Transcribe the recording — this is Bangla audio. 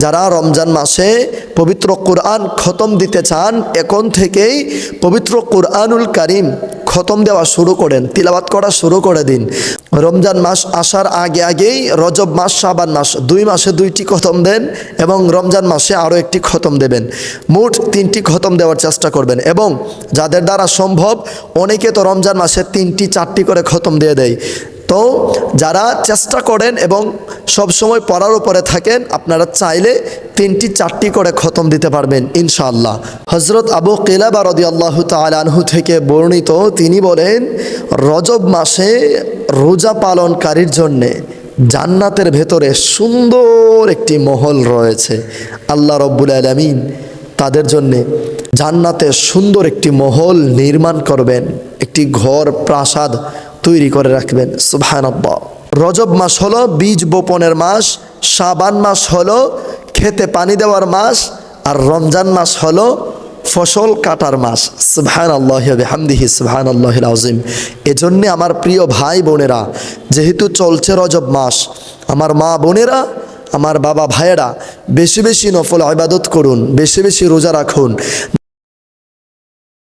যারা রমজান মাসে পবিত্র কোরআন খতম দিতে চান, এখন থেকেই পবিত্র কোরআনুল কারীম খতম দেওয়া শুরু করেন, তিলাওয়াত করা শুরু করে দিন। রমজান মাস আসার আগে আগেই রজব মাস, শাবান মাস, 2 মাসে 2টি খতম দেন এবং রমজান মাসে আরও একটি খতম দেবেন। মোট 3টি খতম দেওয়ার চেষ্টা করবেন। এবং যাদের দ্বারা সম্ভব, অনেকে তো রমজান মাসে 3টি 4টি করে খতম দিয়ে দেয়। তো যারা চেষ্টা করেন এবং সব সময় পড়ার উপরে থাকেন, আপনারা চাইলে 3টি 4টি করে খতম দিতে পারবেন ইনশাআল্লাহ। হযরত আবু কিলাবা রাদিয়াল্লাহু তাআলা আনহু থেকে বর্ণিত, তিনি বলেন, রজব মাসে রোজা পালনকারীর জন্যে জান্নাতের ভেতরে সুন্দর একটি মহল রয়েছে। আল্লাহ রব্বুল আলামিন তাদের জন্যে জান্নাতে সুন্দর একটি মহল নির্মাণ করবেন, একটি ঘর প্রাসাদ তৈরি করে রাখবেন। সুবহানাল্লাহ। রজব মাস হলো বীজ বপনের মাস, শাবান মাস হলো খেতে পানি দেওয়ার মাস, আর রমজান মাস হলো ফসল কাটার মাস। সুবহানাল্লাহি ওয়া বিহামদিহি সুবহানাল্লাহিল আযীম। এজন্য আমার প্রিয় ভাই বোনেরা, যেহেতু চলছে রজব মাস, আমার মা বোনেরা, আমার বাবা ভাইয়েরা, বেশি বেশি নফল ইবাদত করুন, বেশি বেশি রোজা রাখুন।